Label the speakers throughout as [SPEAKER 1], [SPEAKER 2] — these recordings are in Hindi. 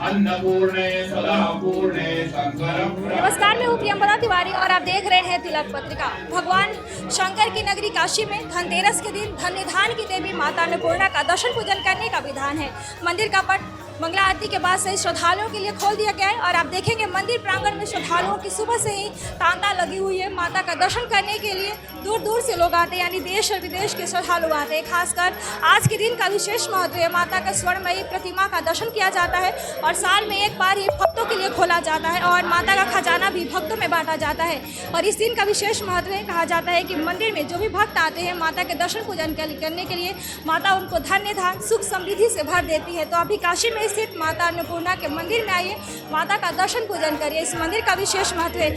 [SPEAKER 1] अन्नपूर्णे सदा पूर्णे शंकर।
[SPEAKER 2] नमस्कार, मैं हूँ प्रियंवदा तिवारी और आप देख रहे हैं तिलक पत्रिका। भगवान शंकर की नगरी काशी में धनतेरस के दिन धन निधान की देवी माता अन्नपूर्णा का दर्शन पूजन करने का विधान है। मंदिर का पट मंगला आरती के बाद से श्रद्धालुओं के लिए खोल दिया गया है और आप देखेंगे मंदिर प्रांगण में श्रद्धालुओं की सुबह से ही तांता लगी हुई है। माता का दर्शन करने के लिए दूर दूर से लोग आते हैं, यानी देश और विदेश के श्रद्धालु आते हैं। खासकर आज के दिन का विशेष महत्व है। माता का स्वर्णमयी प्रतिमा का दर्शन किया जाता है और साल में एक बार ही भक्तों के लिए खोला जाता है और माता का खजाना भी भक्तों में बांटा जाता है। और इस दिन का विशेष महत्व है। कहा जाता है कि मंदिर में जो भी भक्त आते हैं माता के दर्शन पूजन करने के लिए माता उनको धन्य धान सुख समृद्धि से भर देती है। तो अभी काशी में स्थित माता अन्नपूर्णा के मंदिर में आइए, माता का दर्शन पूजन करिए। इस मंदिर का विशेष महत्व है।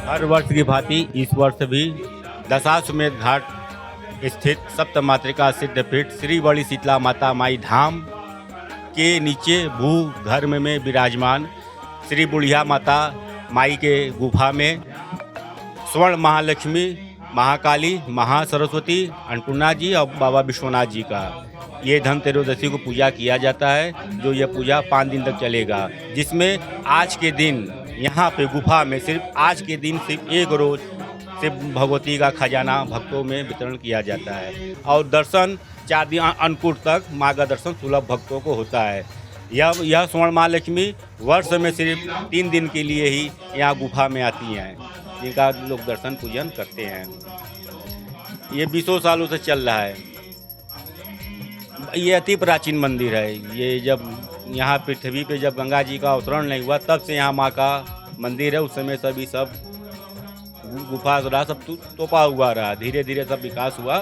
[SPEAKER 3] हर वर्ष की भांति इस वर्ष भी दशाश्वमेध घाट स्थित सप्तमातृका सिद्धपीठ श्री बड़ी शीतला माता माई धाम के नीचे भू धर्म में विराजमान श्री बुढ़िया माता माई के गुफा में स्वर्ण महालक्ष्मी, महाकाली, महासरस्वती, अन्नपूर्णा जी और बाबा विश्वनाथ जी का ये धनतेरसोदशी को पूजा किया जाता है, जो यह पूजा 5 दिन तक चलेगा। जिसमें आज के दिन यहाँ पे गुफा में सिर्फ आज के दिन सिर्फ एक रोज सिर्फ भगवती का खजाना भक्तों में वितरण किया जाता है और दर्शन 4 दिन अन्नकूट तक माँ का दर्शन सुलभ भक्तों को होता है। यह स्वर्ण महालक्ष्मी वर्ष में सिर्फ 3 दिन के लिए ही यहाँ गुफा में आती हैं, जिनका लोग दर्शन पूजन करते हैं। ये 20 सालों से चल रहा है। ये अति प्राचीन मंदिर है। ये जब यहाँ पृथ्वी पे जब गंगा जी का अवतरण नहीं हुआ तब से यहाँ माँ का मंदिर है। उस समय सब गुफा रहा, सब तोपा हुआ रहा, धीरे धीरे सब विकास हुआ।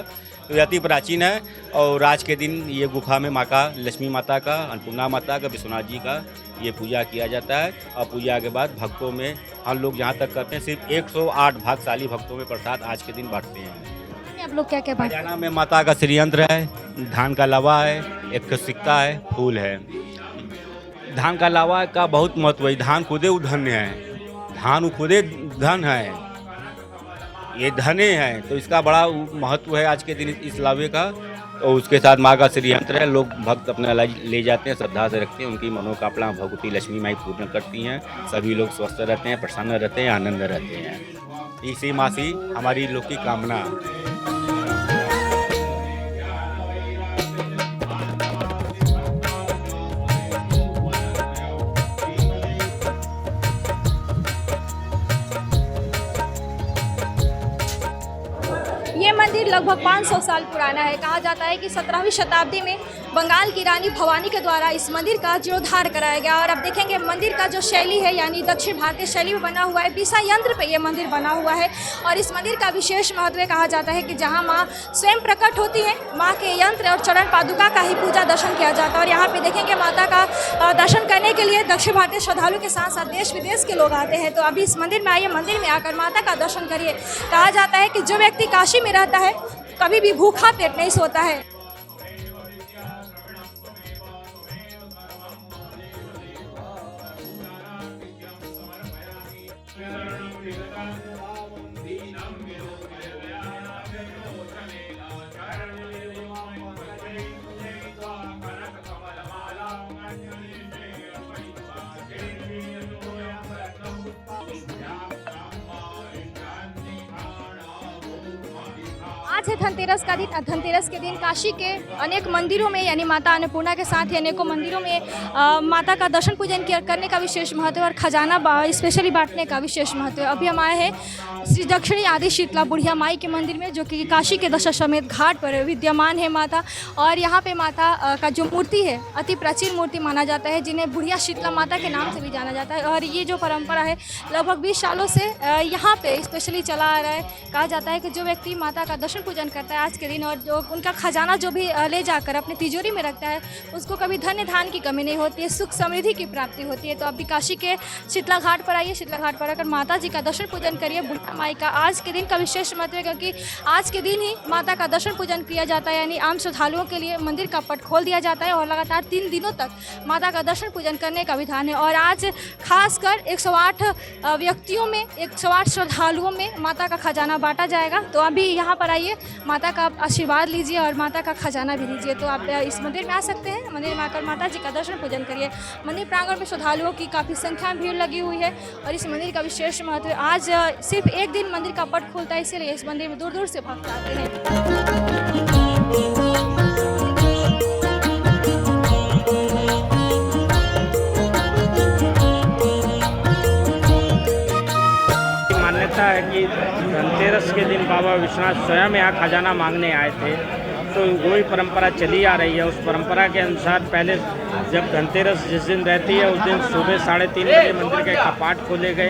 [SPEAKER 3] तो ये अति प्राचीन है और आज के दिन ये गुफा में माँ का लक्ष्मी माता का, अन्नपूर्णा माता का, विश्वनाथ जी का ये पूजा किया जाता है। और पूजा के बाद भक्तों में हम लोग जहाँ तक करते हैं सिर्फ 108 भाग्यशाली भक्तों में प्रसाद आज के दिन बांटते हैं।
[SPEAKER 2] आप लोग क्या क्या बांटते हैं?
[SPEAKER 3] खजाना में माता का श्रीयंत्र है, धान का लावा है, एक सिक्का है, फूल है। धान का लावा का बहुत महत्व है। धान खुदे धन्य है, धान खुदे धन है, ये धने हैं, तो इसका बड़ा महत्व है आज के दिन इस लावे का। तो उसके साथ माँ का श्रीयंत्र है। लोग भक्त अपना ले जाते हैं, श्रद्धा से रखते हैं, उनकी मनोकामना भगवती लक्ष्मी माई पूर्ण करती हैं। सभी लोग स्वस्थ रहते हैं, प्रसन्न रहते हैं, आनंद रहते हैं। इसी माँ से हमारी लोग की कामना।
[SPEAKER 2] ये मंदिर लगभग 500 साल पुराना है। कहा जाता है कि 17वीं शताब्दी में बंगाल की रानी भवानी के द्वारा इस मंदिर का जीर्णोद्धार कराया गया। और अब देखेंगे मंदिर का जो शैली है, यानी दक्षिण भारतीय शैली में बना हुआ है। बीसा यंत्र पे ये मंदिर बना हुआ है और इस मंदिर का विशेष महत्व कहा जाता है कि जहाँ माँ स्वयं प्रकट होती है, माँ के यंत्र और चरण पादुका का ही पूजा दर्शन किया जाता है। और यहाँ पे देखेंगे माता का दर्शन करने के लिए दक्षिण भारतीय श्रद्धालुओं के साथ साथ देश विदेश के लोग आते हैं। तो अभी इस मंदिर में आइए, मंदिर में आकर माता का दर्शन करिए। कहा जाता है कि जो व्यक्ति काशी में रहता है कभी भी भूखा पेट नहीं सोता है। आज है धनतेरस का दिन। धनतेरस के दिन काशी के अनेक मंदिरों में, यानी माता अन्नपूर्णा के साथ ही अनेकों मंदिरों में माता का दर्शन पूजन करने का विशेष महत्व है और खजाना स्पेशली बांटने का विशेष महत्व है। अभी हम आए हैं श्री दक्षिणी आदि शीतला बुढ़िया माई के मंदिर में, जो कि काशी के दशाश्वमेध घाट पर विद्यमान है माता। और यहाँ पे माता का जो मूर्ति है अति प्राचीन मूर्ति माना जाता है, जिन्हें बुढ़िया शीतला माता के नाम से भी जाना जाता है। और ये जो परंपरा है लगभग 20 सालों से यहाँ पे स्पेशली चला आ रहा है। कहा जाता है कि जो व्यक्ति माता का दर्शन पूजन करता है आज के दिन, और जो उनका खजाना जो भी ले जाकर अपने तिजोरी में रखता है उसको कभी धन्य धान की कमी नहीं होती है, सुख समृद्धि की प्राप्ति होती है। तो अभी काशी के शीतला घाट पर आइए, शीतला घाट पर आकर माता जी का दर्शन पूजन करिए। बुढ़ा माई का आज के दिन का विशेष महत्व है क्योंकि आज के दिन ही माता का दर्शन पूजन किया जाता है, यानी आम श्रद्धालुओं के लिए मंदिर का पट खोल दिया जाता है और लगातार 3 दिनों तक माता का दर्शन पूजन करने का विधान है। और आज खासकर 108 व्यक्तियों में, 108 श्रद्धालुओं में माता का खजाना बांटा जाएगा। तो अभी यहाँ पर आइए, माता का आशीर्वाद लीजिए और माता का खजाना भी लीजिए। तो आप इस मंदिर में आ सकते हैं, मंदिर में आकर माता जी का दर्शन पूजन करिए। मंदिर प्रांगण में श्रद्धालुओं की काफ़ी संख्या में भीड़ लगी हुई है और इस मंदिर का विशेष महत्व है। आज सिर्फ एक दिन मंदिर का पट खुलता है, इसीलिए इस मंदिर में दूर दूर से भक्त आते हैं।
[SPEAKER 4] मान्यता है कि धनतेरस के दिन बाबा विश्वनाथ स्वयं यहाँ खजाना मांगने आए थे, तो वही परंपरा चली आ रही है। उस परंपरा के अनुसार पहले जब धनतेरस जिस दिन रहती है उस दिन सुबह 3:30 बजे मंदिर के कपाट खोले गए।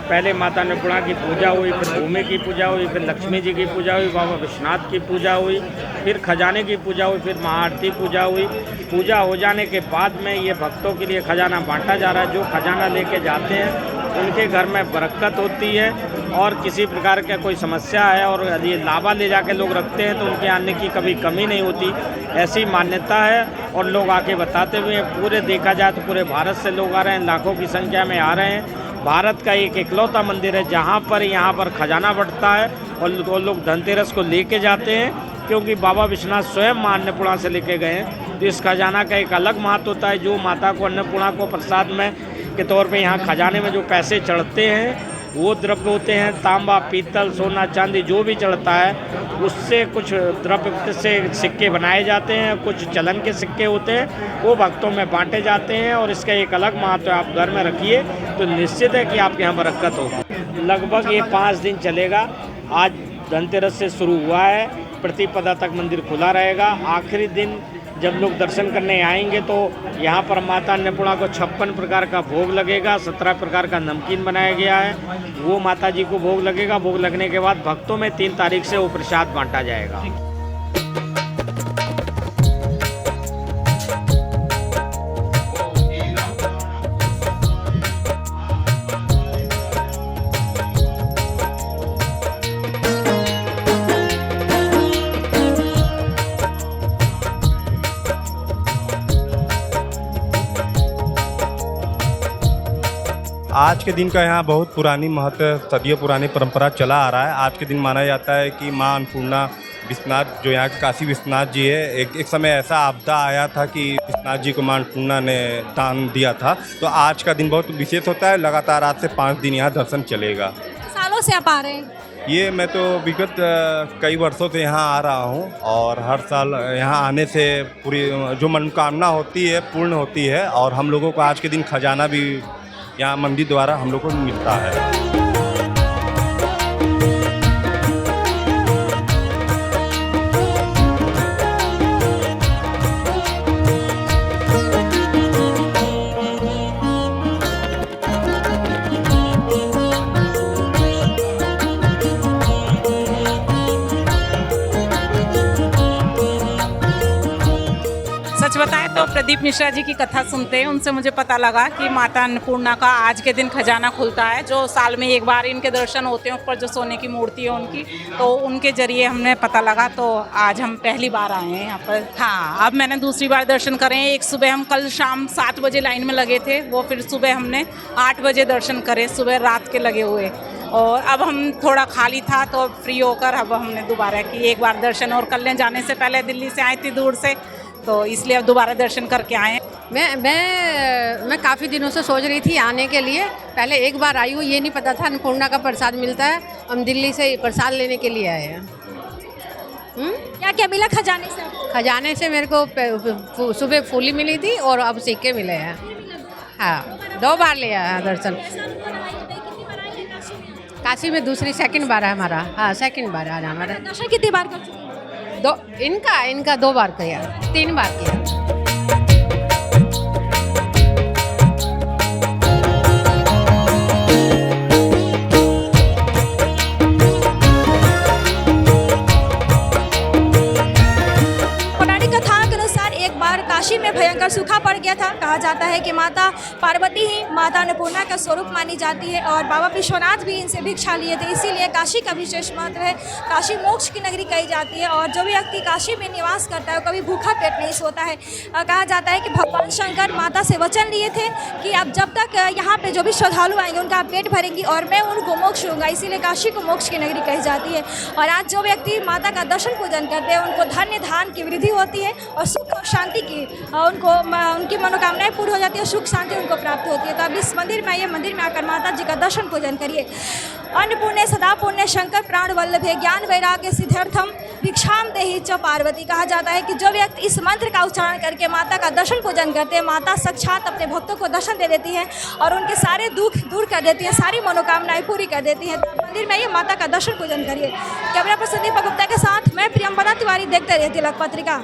[SPEAKER 4] पहले माता अन्नपूर्णा की पूजा हुई, फिर भूमि की पूजा हुई, फिर लक्ष्मी जी की पूजा हुई, बाबा विश्वनाथ की पूजा हुई, फिर खजाने की पूजा हुई, फिर महाआरती पूजा हुई। पूजा हो जाने के बाद में ये भक्तों के लिए खजाना बांटा जा रहा है। जो खजाना लेके जाते हैं उनके घर में बरकत होती है और किसी प्रकार का कोई समस्या है और यदि लावा ले जाके लोग रखते हैं तो उनके आने की कभी कमी नहीं होती, ऐसी मान्यता है। और लोग आके बताते हुए हैं, पूरे देखा जाए तो पूरे भारत से लोग आ रहे हैं, लाखों की संख्या में आ रहे हैं। भारत का एक इकलौता मंदिर है जहाँ पर यहाँ पर खजाना बढ़ता है और लोग धनतेरस को लेके जाते हैं, क्योंकि बाबा विश्वनाथ स्वयं माँ अन्नपूर्णा से लेके गए हैं। तो इस खजाना का एक अलग महत्व होता है। जो माता को अन्नपूर्णा को प्रसाद में के तौर पे यहाँ खजाने में जो पैसे चढ़ते हैं वो द्रव्य होते हैं, तांबा, पीतल, सोना, चांदी जो भी चढ़ता है उससे कुछ द्रव्य से सिक्के बनाए जाते हैं, कुछ चलन के सिक्के होते हैं, वो भक्तों में बांटे जाते हैं और इसका एक अलग महत्व है। आप घर में रखिए तो निश्चित है कि आपके यहाँ बरकत होगी। लगभग ये 5 दिन चलेगा। आज धनतेरस से शुरू हुआ है, प्रतिपदा तक मंदिर खुला रहेगा। आखिरी दिन जब लोग दर्शन करने आएंगे तो यहाँ पर माता अन्नपूर्णा को 56 प्रकार का भोग लगेगा, 17 प्रकार का नमकीन बनाया गया है, वो माता जी को भोग लगेगा। भोग लगने के बाद भक्तों में 3 तारीख से वो प्रसाद बांटा जाएगा।
[SPEAKER 5] आज के दिन का यहाँ बहुत पुरानी महत्व, सदियों पुरानी परंपरा चला आ रहा है। आज के दिन माना जाता है कि माँ अन्नपूर्णा विश्वनाथ, जो यहाँ के काशी विश्वनाथ जी है, एक समय ऐसा आपदा आया था कि विश्वनाथ जी को माँ अन्नपूर्णा ने दान दिया था। तो आज का दिन बहुत विशेष होता है। लगातार आज से 5 दिन यहाँ दर्शन चलेगा।
[SPEAKER 2] सालों से आप आ रहे हैं?
[SPEAKER 5] ये मैं तो विगत कई वर्षों से यहाँ आ रहा हूँ और हर साल यहाँ आने से पूरी जो मनोकामना होती है पूर्ण होती है। और हम लोगों को आज के दिन खजाना भी यहाँ मंदिर द्वारा हम लोग को मिलता है।
[SPEAKER 6] सच बताएं तो प्रदीप मिश्रा जी की कथा सुनते हैं, उनसे मुझे पता लगा कि माता अन्नपूर्णा का आज के दिन खजाना खुलता है, जो साल में एक बार इनके दर्शन होते हैं। ऊपर जो सोने की मूर्ति है उनकी, तो उनके जरिए हमने पता लगा। तो आज हम पहली बार आए हैं यहाँ पर। हाँ, अब मैंने दूसरी बार दर्शन करे हैं। एक सुबह हम कल शाम 7 बजे लाइन में लगे थे, वो फिर सुबह हमने 8 बजे दर्शन करे, सुबह रात के लगे हुए। और अब हम थोड़ा खाली था तो फ्री होकर अब हमने दोबारा की एक बार दर्शन। और कल जाने से पहले दिल्ली से आई थी दूर से, तो इसलिए अब दोबारा दर्शन करके आए।
[SPEAKER 7] मैं काफ़ी दिनों से सोच रही थी आने के लिए। पहले एक बार आई हूँ, ये नहीं पता था अन्नपूर्णा का प्रसाद मिलता है। हम दिल्ली से प्रसाद लेने के लिए आए हैं।
[SPEAKER 2] क्या क्या मिला खजाने से?
[SPEAKER 7] खजाने से मेरे को सुबह फूली मिली थी और अब सिक्के मिले हैं। हाँ, 2 बार लिया है दर्शन। काशी में दूसरी सेकंड बार है हमारा। हाँ, सेकंड बार है हमारा।
[SPEAKER 2] दर्शन कितनी बार कर चुके हैं?
[SPEAKER 7] इनका 2 बार किया, 3 बार किया।
[SPEAKER 2] काशी में भयंकर सूखा पड़ गया था। कहा जाता है कि माता पार्वती ही माता अन्नपूर्णा का स्वरूप मानी जाती है और बाबा विश्वनाथ भी इनसे भिक्षा लिए थे, इसीलिए काशी का विशेष महत्व है। काशी मोक्ष की नगरी कही जाती है और जो भी व्यक्ति काशी में निवास करता है वो कभी भूखा पेट नहीं सोता है। कहा जाता है कि भगवान शंकर माता से वचन लिए थे कि अब जब तक यहाँ पे जो भी श्रद्धालु आएंगे उनका पेट भरेंगी और मैं उनको मोक्ष दूंगा, इसीलिए काशी को मोक्ष की नगरी कही जाती है। और आज जो व्यक्ति माता का दर्शन पूजन करते हैं उनको धन्य धान की वृद्धि होती है और सुख और शांति की उनको उनकी मनोकामनाएं पूरी हो जाती है, सुख शांति उनको प्राप्त होती है। तो अब इस मंदिर में आइए, मंदिर में आकर माता जी का दर्शन पूजन करिए। अन्नपूर्णे सदा पूर्णे शंकर प्राण वल्लभे ज्ञान वैराग्य सिद्ध्यर्थम भिक्षाम देहि च पार्वती। कहा जाता है कि जो व्यक्ति इस मंत्र का उच्चारण करके माता का दर्शन पूजन करते हैं, माता साक्षात अपने भक्तों को दर्शन दे देती है और उनके सारे दुख दूर कर देती है, सारी मनोकामनाएं पूरी कर देती हैं। तो मंदिर में आइए, माता का दर्शन पूजन करिए। कैमरा पर्सन दीपक गुप्ता के साथ मैं प्रियंवदा तिवारी, देखते रहिए तिलक पत्रिका।